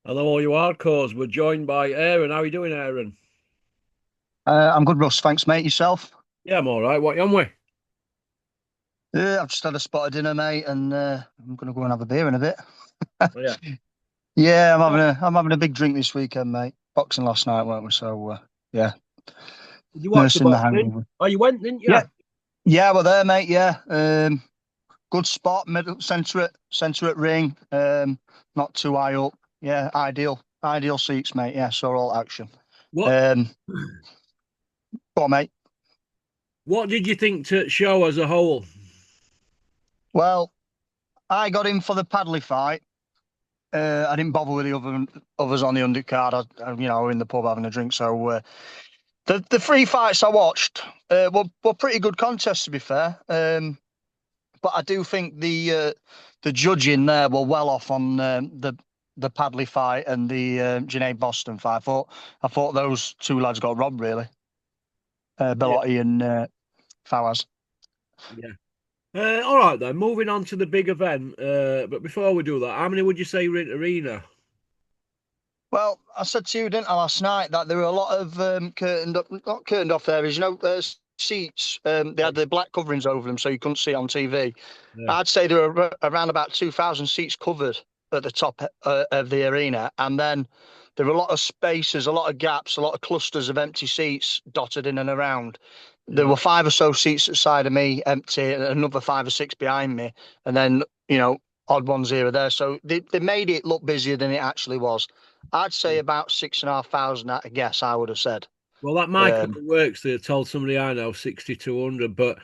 Hello, all you hardcores. We're joined by Aaron. How are you doing, Aaron? I'm good, Russ. Thanks, mate. Yourself? Yeah, I'm all right. What you on with? I've just had a spot of dinner, mate, and I'm gonna go and have a beer in a bit. Oh, yeah. Yeah, Oh, I'm having a big drink this weekend, mate. Boxing last night, weren't we? So yeah, did you watch the nursing the boxing? hangover. Oh, you went, didn't you? Yeah, yeah, we're there, mate. Yeah, good spot, middle, centre at ring. Not too high up. Yeah, ideal seats, mate. Yeah, saw all action. What Um, go on, mate. What did you think to show as a whole? Well, I got in for the Padley fight. I didn't bother with the others on the undercard. We're in the pub having a drink. So the three fights I watched were pretty good contests, to be fair. But I do think the judging there were well off on the Padley fight and the Janae Boston fight. I thought those two lads got robbed, really. Yeah, Bellotti and Fawaz. yeah. All right then. Moving on to the big event. But before we do that, how many would you say were in arena? Well, I said to you, didn't I, last night, that there were a lot of not curtained off areas, seats. They Yeah, had the black coverings over them so you couldn't see it on TV. yeah, I'd say there were around about 2,000 seats covered at the top of the arena. And then there were a lot of spaces, a lot of gaps, a lot of clusters of empty seats dotted in and around. There yeah. were five or so seats at the side of me empty, and another five or six behind me. And then, odd ones here or there. So they made it look busier than it actually was. I'd say about 6,500 at a guess, I would have said. Well, that Michael Um, that works there told somebody I know 6,200, but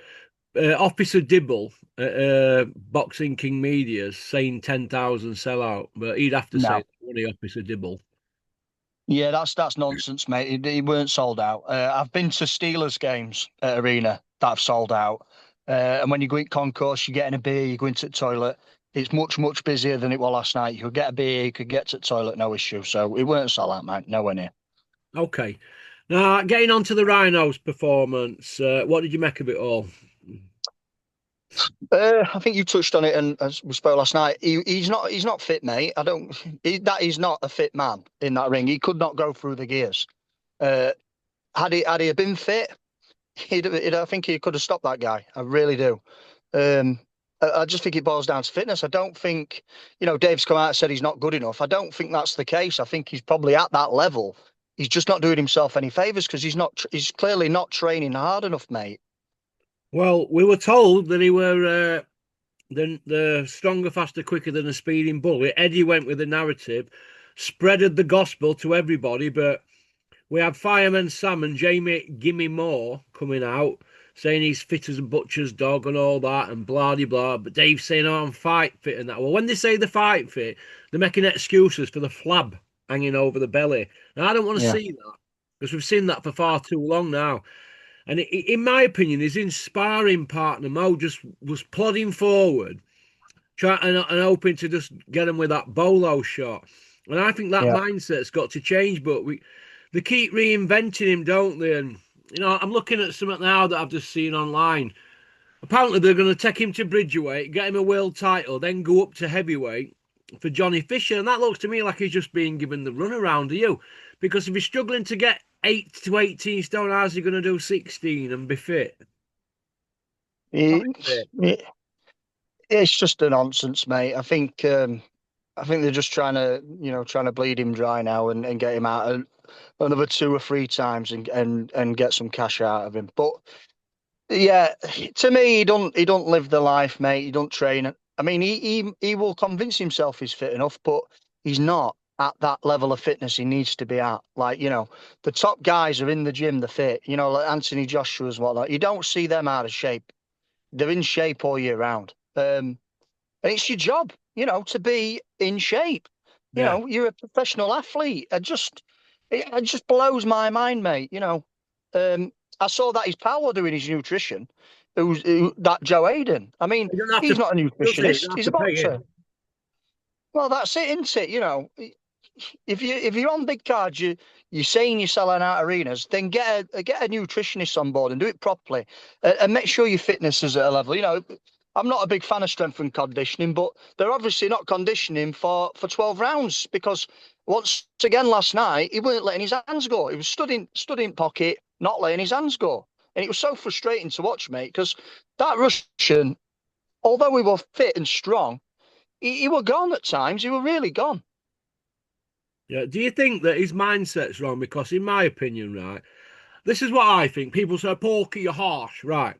Officer Dibble, Boxing King Media's saying 10,000 sellout, but he'd have to say no. that, wouldn't he, Officer Dibble? Yeah, that's nonsense, mate. He weren't sold out. I've been to Steelers games at Arena that have sold out. And when you go in concourse, you're getting a beer, you go into the toilet. It's much, much busier than it was last night. You could get a beer, you could get to the toilet, no issue. So it weren't sold out, mate. Nowhere near. Okay. Now, getting on to the Rhinos' performance, what did you make of it all? I think you touched on it, and as we spoke last night, he's not fit, mate. I don't. That is not a fit man in that ring. He could not go through the gears. Uh, had he been fit, I think he could have stopped that guy. I really do. I just think it boils down to fitness. I don't think, Dave's come out and said he's not good enough. I don't think that's the case. I think he's probably at that level. He's just not doing himself any favors because he's not. He's clearly not training hard enough, mate. Well, we were told that he were the stronger, faster, quicker than a speeding bull. Eddie went with the narrative, spreaded the gospel to everybody, but we had Fireman Sam and Jamie Gimme Moore coming out saying he's fit as a butcher's dog and all that and blah de blah. But Dave's saying, oh, I'm fight fit and that. Well, when they say the fight fit, they're making excuses for the flab hanging over the belly. Now, I don't want to Yeah. see that because we've seen that for far too long now. And in my opinion, his inspiring partner Mo just was plodding forward, trying and hoping to just get him with that bolo shot. And I think that Yeah. mindset's got to change. But they keep reinventing him, don't they? And I'm looking at something now that I've just seen online. Apparently, they're going to take him to Bridgerweight, get him a world title, then go up to heavyweight for Johnny Fisher. And that looks to me like he's just being given the runaround. Do you? Because if he's struggling to get 8 to 18 stone, how's he going to do 16 and be fit? It, Fight fit. it, it's just a nonsense, mate. I think they're just trying to bleed him dry now and get him out another two or three times and get some cash out of him. But yeah, to me, he don't live the life, mate. He don't train. I mean, he will convince himself he's fit enough, but he's not at that level of fitness he needs to be at. Like, the top guys are in the gym, they're fit. Like Anthony Joshua's and whatnot. You don't see them out of shape. They're in shape all year round. And it's your job, to be in shape. Yeah. You're a professional athlete. It just blows my mind, mate. Um, I saw that his pal were doing his nutrition. That Joe Hayden. I mean, He doesn't have he's to, not a does he? He nutritionist. doesn't have He's to a pay boxer. him. Well, that's it, isn't it? If you're on big cards, you're saying you're selling out arenas, then get a nutritionist on board and do it properly, and make sure your fitness is at a level. I'm not a big fan of strength and conditioning, but they're obviously not conditioning for 12 rounds because once again last night he weren't letting his hands go. He was stood in pocket, not letting his hands go, and it was so frustrating to watch, mate. Because that Russian, although he was fit and strong, he were gone at times. He were really gone. Yeah. Do you think that his mindset's wrong? Because in my opinion, right, this is what I think. People say, Porky, you're harsh, right?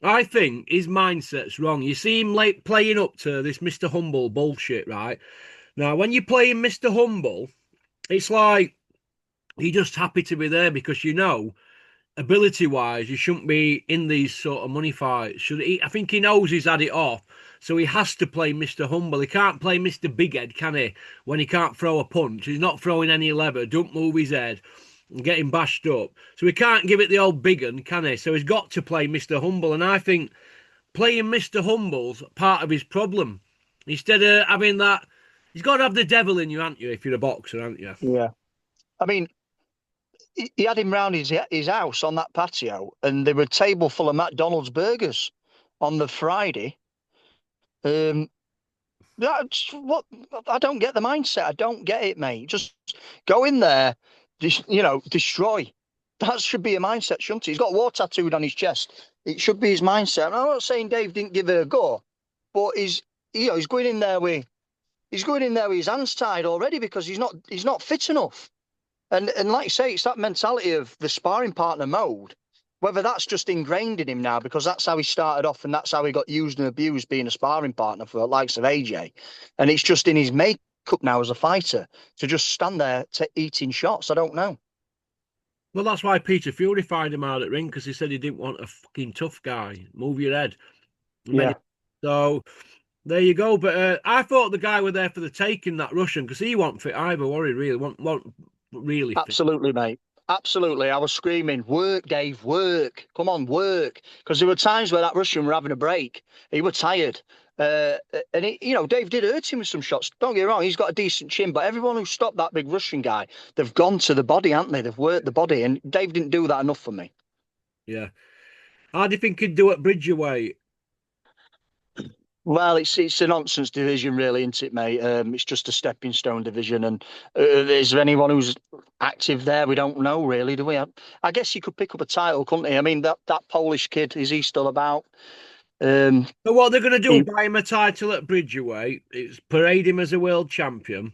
I think his mindset's wrong. You see him late playing up to this Mr. Humble bullshit, right? Now, when you're playing Mr. Humble, it's like you're just happy to be there because you know, ability wise, you shouldn't be in these sort of money fights. Should he? I think he knows he's had it off, so he has to play Mr. Humble. He can't play Mr. Big Head, can he? When he can't throw a punch, he's not throwing any lever, don't move his head, and get him bashed up. So he can't give it the old big un, can he? So he's got to play Mr. Humble, and I think playing Mr. Humble's part of his problem. Instead of having that, he's got to have the devil in you, haven't you? If you're a boxer, haven't you? Yeah. I mean, he had him round his house on that patio, and there were a table full of McDonald's burgers on the Friday. Um, that's what I don't get the mindset. I don't get it, mate. Just go in there, destroy. That should be a mindset, shouldn't he? He's got war tattooed on his chest. It should be his mindset. And I'm not saying Dave didn't give it a go, but he's going in there with his hands tied already because he's not fit enough. And like you say, it's that mentality of the sparring partner mode. Whether that's just ingrained in him now, because that's how he started off and that's how he got used and abused being a sparring partner for the likes of AJ. And it's just in his makeup now as a fighter to just stand there eating shots. I don't know. Well, that's why Peter Fury fired him out at ring because he said he didn't want a fucking tough guy. Move your head. Yeah. So there you go. But I thought the guy were there for the taking, that Russian, because he wasn't fit either, or he really wasn't really fit. Absolutely, mate. Absolutely. I was screaming, work, Dave, work. Come on, work. Because there were times where that Russian were having a break. He was tired. And Dave did hurt him with some shots. Don't get me wrong, he's got a decent chin, but everyone who stopped that big Russian guy, they've gone to the body, haven't they? They've worked the body, and Dave didn't do that enough for me. Yeah. How do you think he'd do at Bridgerweight? Well, it's a nonsense division, really, isn't it, mate? It's just a stepping stone division, and is there anyone who's active there? We don't know, really, do we? I guess he could pick up a title, couldn't he? I mean, that Polish kid, is he still about? So what they're going to do, He, buy him a title at Bridgerweight, it's parade him as a world champion,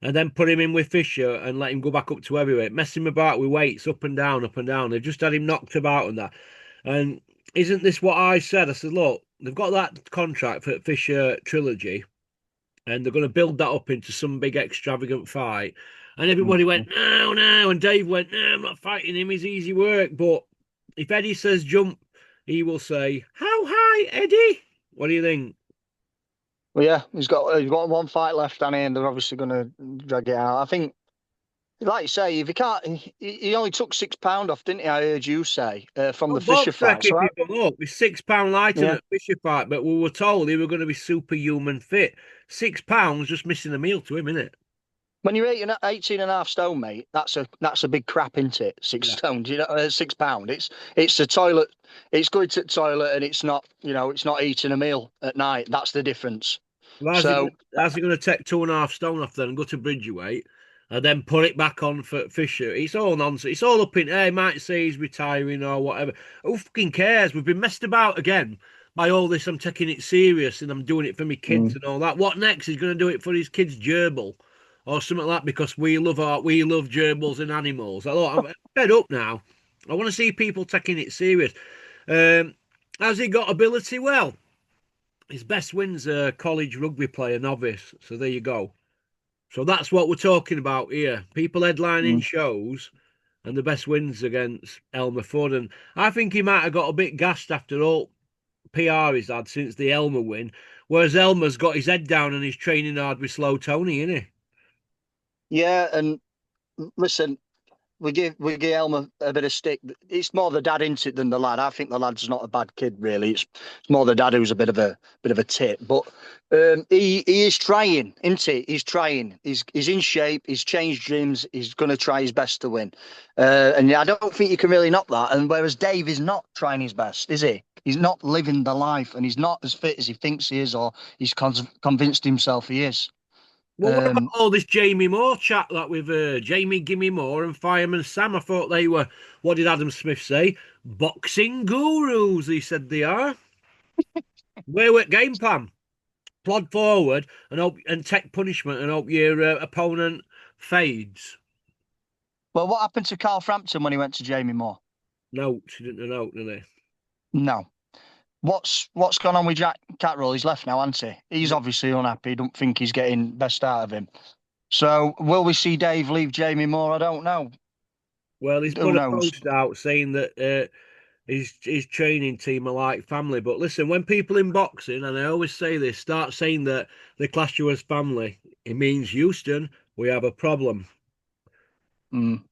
and then put him in with Fisher and let him go back up to heavyweight, mess him about with weights up and down, up and down. They've just had him knocked about and that. And isn't this what I said? I said, look, they've got that contract for Fisher trilogy, and they're going to build that up into some big extravagant fight. And everybody went, no, no. And Dave went, no, I'm not fighting him. He's easy work. But if Eddie says jump, he will say, how high, Eddie? What do you think? well, yeah, he's got one fight left, and they're obviously going to drag it out. I think, like you say, if he can't, he only took £6 off, didn't he? I heard you say from Well, the Fisher Bob fight. Trekker people up with £6 lighter Yeah. than Fisher fight, but we were told he were going to be superhuman fit. £6 just missing a meal to him, innit? When you're 18 and a half stone, mate, that's a big crap, isn't it? Six Yeah. stone, you know, £6. It's a toilet. It's going to the toilet, and it's not, it's not eating a meal at night. That's the difference. Well, So, how's he going to take 2.5 stone off then and go to Bridgerweight and then put it back on for Fisher? It's all nonsense. It's all up in air. He might say he's retiring or whatever. Who fucking cares? We've been messed about again by all this. I'm taking it serious and I'm doing it for my kids mm, and all that. What next? He's going to do it for his kids' gerbil or something like that because we love gerbils and animals. I'm fed up now. I want to see people taking it serious. Has he got ability? Well, his best win's a college rugby player, novice. So there you go. So that's what we're talking about here. People headlining mm. shows and the best wins against Elmer Fudd. And I think he might have got a bit gassed after all PR he's had since the Elmer win. Whereas Elmer's got his head down and he's training hard with Slow Tony, isn't he? Yeah, and listen, we give Elmer a bit of stick. It's more the dad into it than the lad. I think the lad's not a bad kid, really. It's more the dad who's a bit of a tit. But he is trying, isn't he? He's trying. He's in shape. He's changed gyms. He's going to try his best to win. And I don't think you can really knock that. And whereas Dave is not trying his best, is he? He's not living the life, and he's not as fit as he thinks he is, or he's convinced himself he is. Well, what about all this Jamie Moore chat that we've heard? Jamie Gimme Moore and Fireman Sam. I thought they were, what did Adam Smith say? Boxing gurus, he said they are. Where at game plan? Plod forward and take punishment and hope your opponent fades. Well, what happened to Carl Frampton when he went to Jamie Moore? No, he didn't know, did he? No. What's gone on with Jack Catroll? He's left now, hasn't he? He's obviously unhappy. Don't think he's getting best out of him. So will we see Dave leave Jamie Moore? I don't know. Well, he's Who put a knows? post out saying that his training team are like family. But listen, when people in boxing, and I always say this, start saying that they class you as family, it means Houston, we have a problem. Mm.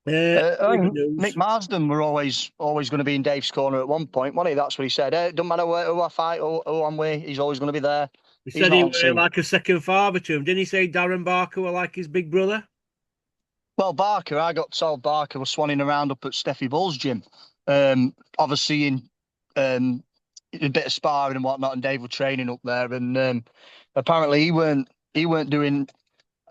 I Other mean, Mick news. Marsden were always going to be in Dave's corner at one point, wasn't he? That's what he said. Don't matter who I fight or who I'm with, he's always going to be there. He He's said not he on were scene. like a second father to him. Didn't he say Darren Barker were like his big brother? Well, Barker, I got told Barker was swanning around up at Steffi Bull's gym, obviously in a bit of sparring and whatnot, and Dave was training up there, and apparently he weren't doing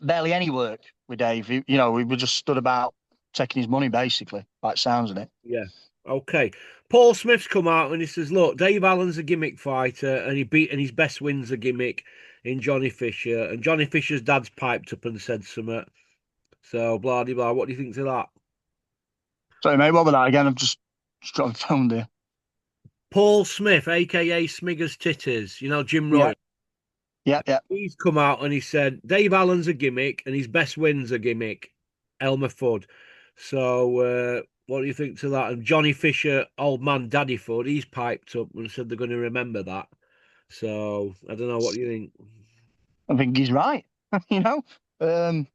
barely any work with Dave. We were just stood about taking his money, basically, like sounds of it. Yeah. Okay. Paul Smith's come out and he says, look, Dave Allen's a gimmick fighter and his best win's a gimmick in Johnny Fisher. And Johnny Fisher's dad's piped up and said something. So blah de blah. What do you think to that? Sorry, mate, what was that again? I've just dropped the phone there. Paul Smith, aka Smiggers Titters, Jim Yeah, Roy. yeah. He's come out and he said Dave Allen's a gimmick and his best win's a gimmick, Elmer Fudd. So what do you think to that? And Johnny Fisher, old man Daddy Fudd, he's piped up and said they're going to remember that. So I don't know. What do you think? I think he's right. you know, um,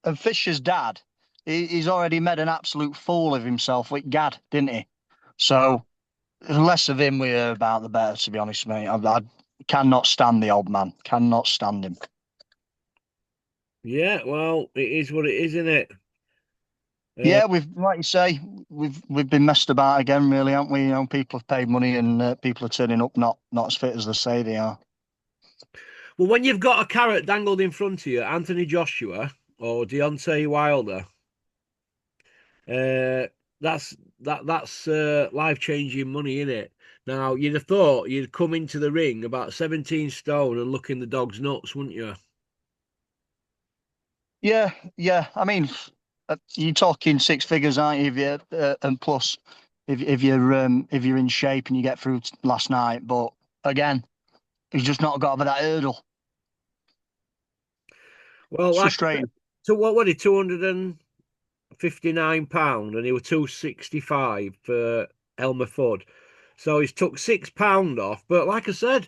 and Fisher's dad, he's already made an absolute fool of himself with Gad, didn't he? So the less of him we hear about, the better. To be honest, mate, I cannot stand the old man. Cannot stand him. Yeah, well, it is what it is, isn't it? Yeah, we've like you say, we've been messed about again, really, haven't we? People have paid money and people are turning up not as fit as they say they are. Well, when you've got a carrot dangled in front of you, Anthony Joshua or Deontay Wilder, uh, that's life-changing money, isn't it? Now, you'd have thought you'd come into the ring about 17 stone and look in the dog's nuts, wouldn't you? Yeah, yeah. I mean, you're talking six figures, aren't you? If you and plus, if you're in shape and you get through last night, but again, he's just not got over that hurdle. Well, It's like, frustrating. so what was he, £259, and he was 265 for Elmer Fudd. So he's took £6 off. But like I said,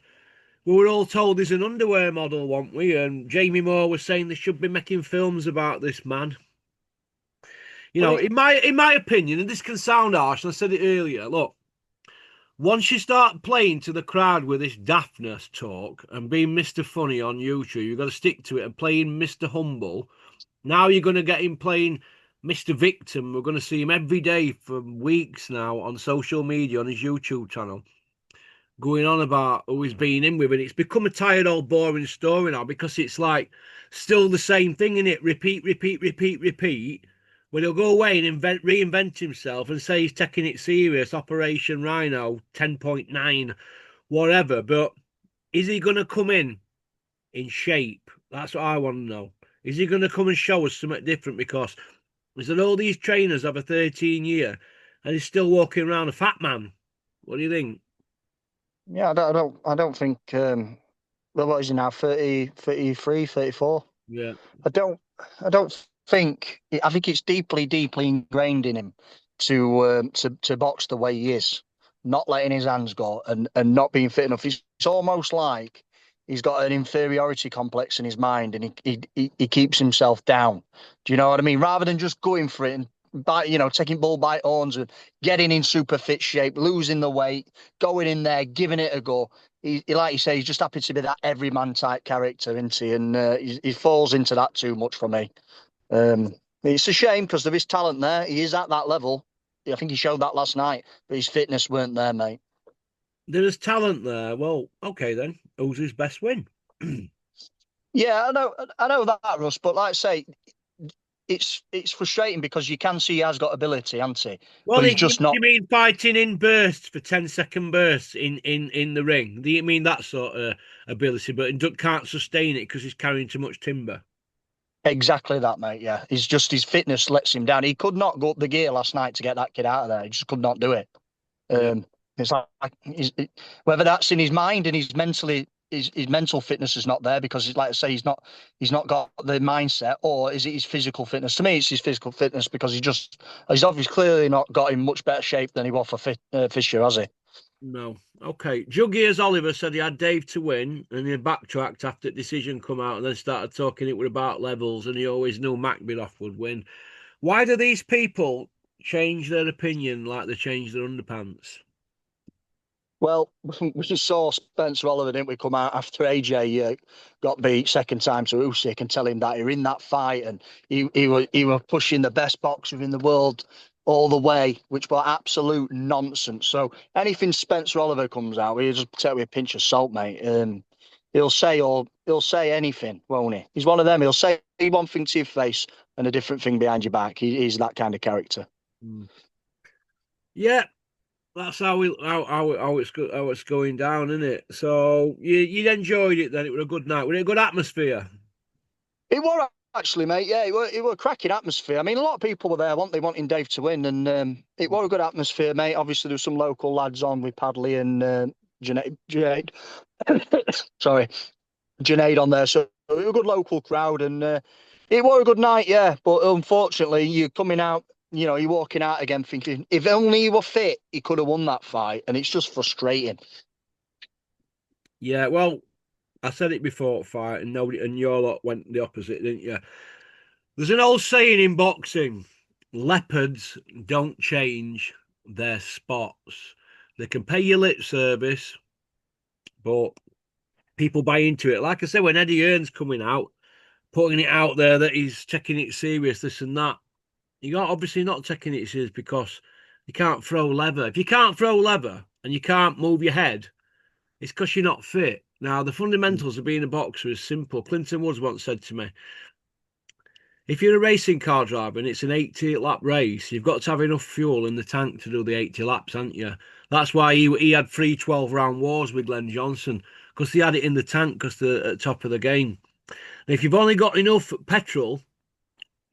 we were all told he's an underwear model, weren't we? And Jamie Moore was saying they should be making films about this man. Well, In my opinion, and this can sound harsh, and I said it earlier, look, once you start playing to the crowd with this daftness talk and being Mr. Funny on YouTube, you've got to stick to it and playing Mr. Humble. Now you're going to get him playing Mr. Victim. We're going to see him every day for weeks now on social media on his YouTube channel, going on about who he's been in with. And it's become a tired old boring story now because it's like still the same thing, in it. Repeat, repeat, repeat, repeat. When he'll go away and reinvent himself and say he's taking it serious, Operation Rhino 10.9, whatever. But is he going to come in shape? That's what I want to know. Is he going to come and show us something different? Because is that all these trainers have a 13-year and he's still walking around a fat man? What do you think? yeah, I don't think. Well, what is he now? 30, 33, 34? Yeah. I don't, I don't think. I think it's deeply, deeply ingrained in him to box the way he is, not letting his hands go and not being fit enough. It's almost like he's got an inferiority complex in his mind, and he keeps himself down. Do you know what I mean? Rather than just going for it and taking bull by horns and getting in super fit shape, losing the weight, going in there, giving it a go. Like you say, he's just happy to be that everyman type character, isn't he? And he falls into that too much for me. It's a shame because there is talent there. He is at that level. I think he showed that last night, but his fitness weren't there, mate. There is talent there. Well, okay then. Who's his best win? Yeah, I know that, Russ. But like I say, it's frustrating because you can see he has got ability, hasn't he? Well, But he's just not you mean fighting in bursts for 10-second bursts in the ring? Do you mean that sort of ability? But he can't sustain it because he's carrying too much timber. exactly that, mate. Yeah, he's just his fitness lets him down. He could not go up the gear last night to get that kid out of there. He just could not do it. Yeah. It's like whether that's in his mind and his mental fitness is not there because, like I say, he's not got the mindset, or is it his physical fitness? To me, it's his physical fitness because he's obviously clearly not got in much better shape than he was for Fisher, has he? No. Okay. Juggy as Oliver said he had Dave to win, and he backtracked after the decision come out, and then started talking it was about levels, and he always knew McBiloff would win. Why do these people change their opinion like they change their underpants? Well, we just saw Spencer Oliver, didn't we, come out after AJ got beat second time to Usyk and tell him that you're in that fight and he was pushing the best boxer in the world all the way, which was absolute nonsense. So anything Spencer Oliver comes out, we just take it with a pinch of salt, mate. He'll say anything, won't he? He's one of them. He'll say one thing to your face and a different thing behind your back. He's that kind of character. Mm. Yeah, that's how it's going down, isn't it? So you enjoyed it then. It was a good night. Was it a good atmosphere? It was actually, mate. Yeah, it were a cracking atmosphere. I mean, a lot of people were there, wanting Dave to win, and it was a good atmosphere, mate. Obviously, there were some local lads on with Padley and Junaid. Sorry, Junaid on there. So it was a good local crowd, and it was a good night, yeah. But unfortunately, you're coming out. You're walking out again thinking, if only he were fit, he could have won that fight, and it's just frustrating. Yeah, well, I said it before fight, and nobody and your lot went the opposite, didn't you? There's an old saying in boxing: leopards don't change their spots. They can pay you lip service, but people buy into it. Like I said, when Eddie Hearn's coming out, putting it out there that he's taking it serious, this and that, you're obviously not taking it serious because you can't throw leather. If you can't throw leather and you can't move your head, it's because you're not fit. Now, the fundamentals of being a boxer is simple. Clinton Woods once said to me, if you're a racing car driver and it's an 80 lap race, you've got to have enough fuel in the tank to do the 80 laps, haven't you? That's why he had 3 12 round wars with Glenn Johnson, because he had it in the tank because they're at the top of the game. And if you've only got enough petrol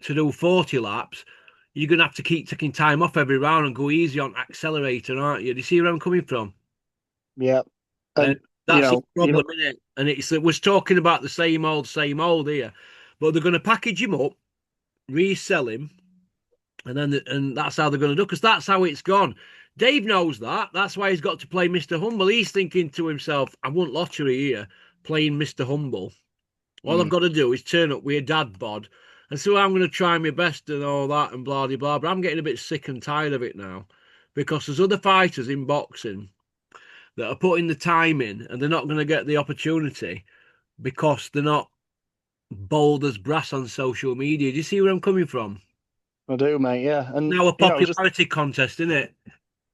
to do 40 laps, you're going to have to keep taking time off every round and go easy on accelerator, aren't you? Do you see where I'm coming from? Yeah, And and that's the problem, isn't it? And it's that we're talking about the same old here, but they're going to package him up, resell him, and that's how they're going to do. Because that's how it's gone. Dave knows that. That's why he's got to play Mr. Humble. He's thinking to himself, "I want lottery here, playing Mr. Humble. All I've got to do is turn up with a dad bod, and so I'm going to try my best and all that and blah blah blah." But I'm getting a bit sick and tired of it now, because there's other fighters in boxing that are putting the time in, and they're not going to get the opportunity because they're not bold as brass on social media. Do you see where I'm coming from? I do, mate. Yeah, and Now a just popularity contest, isn't it?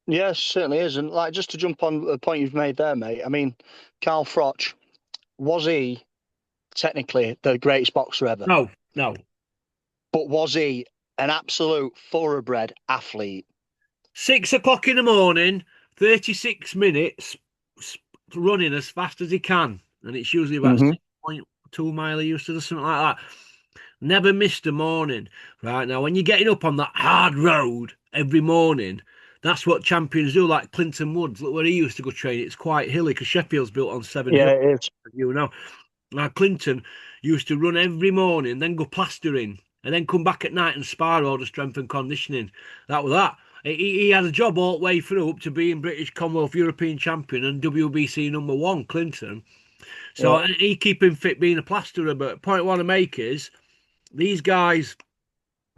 yeah, certainly is. And like, just to jump on the point you've made there, mate. I mean, Carl Froch, was he technically the greatest boxer ever? No, no. But was he an absolute thoroughbred athlete? 6 o'clock in the morning, 36 minutes running as fast as he can. And it's usually about Hmm. 6.2 mile a used to something like that. Never missed a morning. Right now, when you're getting up on that hard road every morning, that's what champions do. Like Clinton Woods, look where he used to go train. It's quite hilly because Sheffield's built on 7 hills, Yeah, it is. you know. Now Clinton used to run every morning, then go plastering, and then come back at night and spar all the strength and conditioning. That was that. He had a job all the way through up to being British Commonwealth European champion and WBC #1, Clinton. Yeah, So he keep him fit being a plasterer. But point I want to make is these guys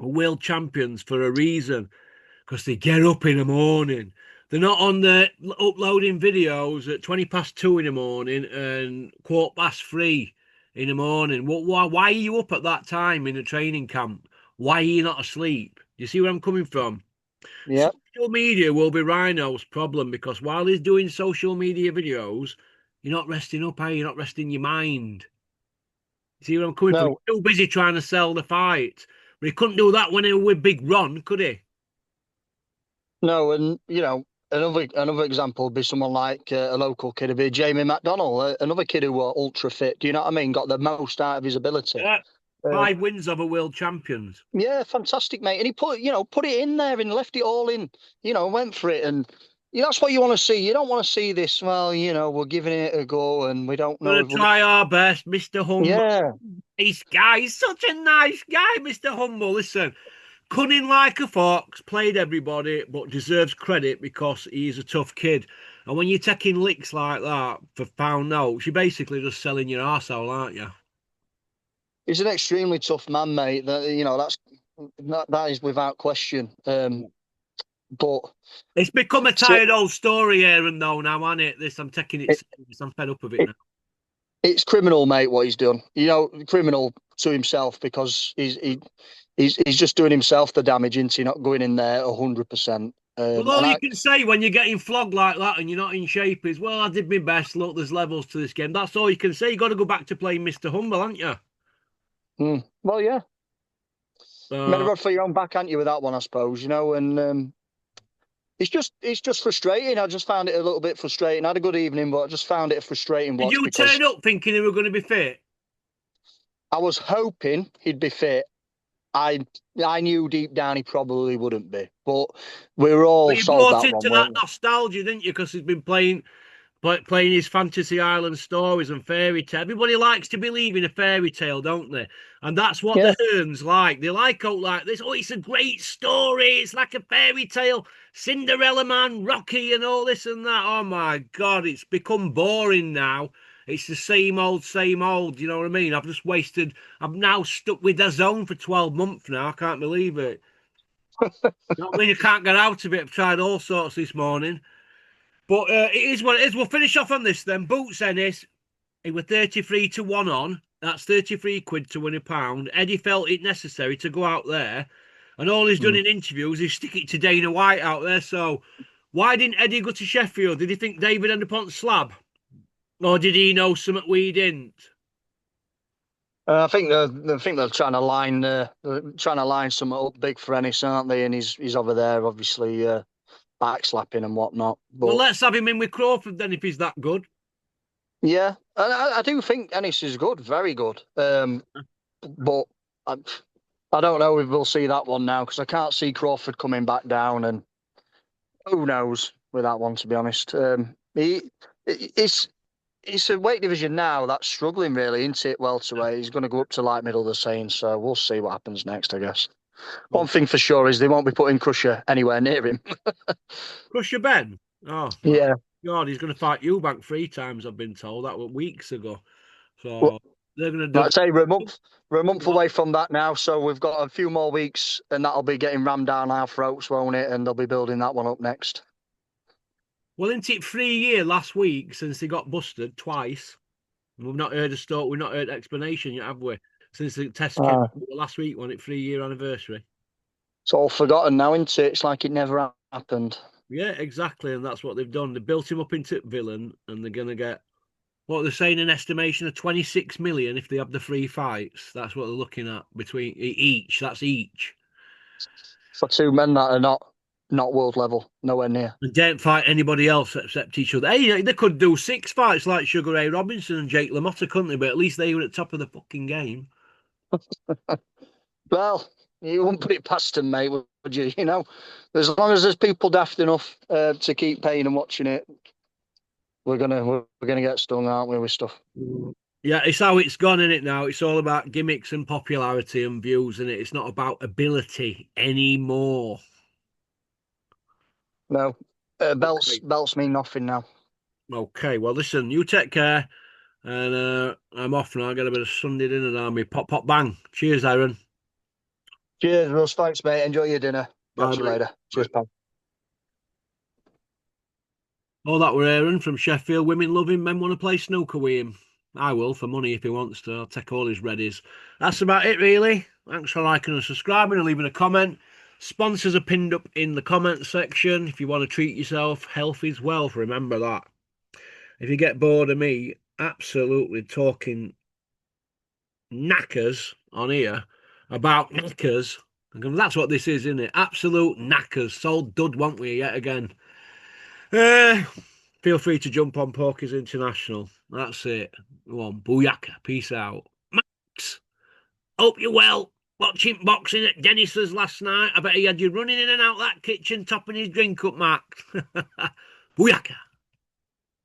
are world champions for a reason because they get up in the morning. They're not on the uploading videos at 20 past 2 in the morning and 3:15 in the morning. Why are you up at that time in a training camp? Why are you not asleep? You see where I'm coming from? Yeah. Social media will be Rhino's problem because while he's doing social media videos, you're not resting up, are you? You're not resting your mind. See where I'm coming from? No, He's too busy trying to sell the fight. But he couldn't do that when he was with Big Ron, could he? no, and another example would be someone like a local kid, would be Jamie McDonnell, another kid who were ultra fit. Do you know what I mean? Got the most out of his ability. Yeah. Uh, 5 wins over world champions. yeah, fantastic, mate. And he put it in there and left it all in. Went for it, and that's what you want to see. You don't want to see this. Well, we're giving it a go, and we don't know Gonna if we're. try our best, Mr. Humble. Yeah, Nice guy. He's such a nice guy, Mr. Humble. Listen, cunning like a fox, played everybody, but deserves credit because he's a tough kid. And when you're taking licks like that for pound notes, you're basically just selling your arsehole, aren't you? he's an extremely tough man, mate. That is without question. But It's become a so tired old story here and though now, hasn't it? This I'm taking it it, serious. I'm fed up of it it now. it's criminal, mate, what he's done. Criminal to himself because he's just doing himself the damage, into not going in there 100%. Well, And all you I, can say when you're getting flogged like that and you're not in shape is, well, I did my best. Look, there's levels to this game. That's all you can say. You got to go back to playing Mr. Humble, haven't you? well, yeah, made a Uh, rod for your own back, aren't you, with that one, I suppose. And it's just frustrating. I just found it a little bit frustrating. I had a good evening, but I just found it a frustrating did watch you because turn up thinking he were going to be fit? I was hoping he'd be fit. I I knew deep down he probably wouldn't be, but we were But all you sold brought that one, into that weren't we? nostalgia, didn't you? Because he's been playing his fantasy island stories and fairy tale. Everybody likes to believe in a fairy tale, don't they? And that's what Yeah. the Hearns like. They like out like this. Oh, it's a great story. It's like a fairy tale. Cinderella Man, Rocky, and all this and that. Oh my God, it's become boring now. It's the same old, same old. You know what I mean? I'm now stuck with the zone for 12 months now. I can't believe it. You know what I mean? You can't get out of it. I've tried all sorts this morning. But it is what it is. We'll finish off on this then. Boots Ennis, he was 33 to 1 on. That's 33 quid to win a pound. Eddie felt it necessary to go out there. And all he's done Mm. in interviews is stick it to Dana White out there. So why didn't Eddie go to Sheffield? Did he think David ended up on slab? Or did he know something we didn't? I think they're trying to line something up big for Ennis, aren't they? And he's over there, obviously backslapping and whatnot. Well, But let's have him in with Crawford then if he's that good. yeah, and I do think Ennis is good, very good. But I, I don't know if we'll see that one now because I can't see Crawford coming back down, and who knows with that one, to be honest. It's a weight division now that's struggling really, isn't it? Welterweight. He's going to go up to light middle, they're saying. So we'll see what happens next, I guess. One Well, thing for sure is they won't be putting Crusher anywhere near him. Crusher Ben. Oh, my Yeah. God, he's going to fight Eubank 3 times, I've been told. That was weeks ago. Well, So they're going to like I do. say we're a month away from that now, so we've got a few more weeks, and that'll be getting rammed down our throats, won't it? And they'll be building that one up next. Well, isn't it 3 year last week since he got busted twice? And we've not heard a story, we've not heard explanation yet, have we? Since the test came Uh, last week, wasn't it? 3 year anniversary. it's all forgotten now, isn't it? It's like it never happened. Yeah, exactly. And that's what they've done. They built him up into villain, and they're going to get what they're saying an estimation of 26 million if they have the 3 fights. That's what they're looking at between each. That's each. For two men that are not world level, nowhere near. And don't fight anybody else except each other. Hey, they could do 6 fights like Sugar Ray Robinson and Jake LaMotta, couldn't they? But at least they were at the top of the fucking game. Well, you wouldn't put it past them, mate, would you? As long as there's people daft enough to keep paying and watching it, we're gonna get stung, aren't we, with stuff? Yeah, it's how it's gone in it now. It's all about gimmicks and popularity and views, and it's not about ability anymore. No, belts Okay. belts mean nothing now. Okay. Well, listen, you take care, and I'm off now. I got a bit of Sunday dinner down me. Pop, pop, bang. Cheers, Aaron. Cheers, Russ. Thanks, mate. Enjoy your dinner. Bye, Catch you mate. later. Bye. Cheers, pal. Oh, that were Aaron from Sheffield. Women love him, men want to play snooker with him. I will, for money if he wants to. I'll take all his readies. That's about it, really. Thanks for liking and subscribing and leaving a comment. Sponsors are pinned up in the comment section. If you want to treat yourself, health is wealth. Remember that. If you get bored of me absolutely talking knackers on here about knackers, because that's what this is, isn't it? Absolute knackers. Sold dud, won't we, yet again? Uh, Feel free to jump on Porky's International. That's it. Go on, booyaka. Peace out. Max, hope you're well. Watching boxing at Dennis's last night. I bet he had you running in and out that kitchen, topping his drink up, Max. Booyaka.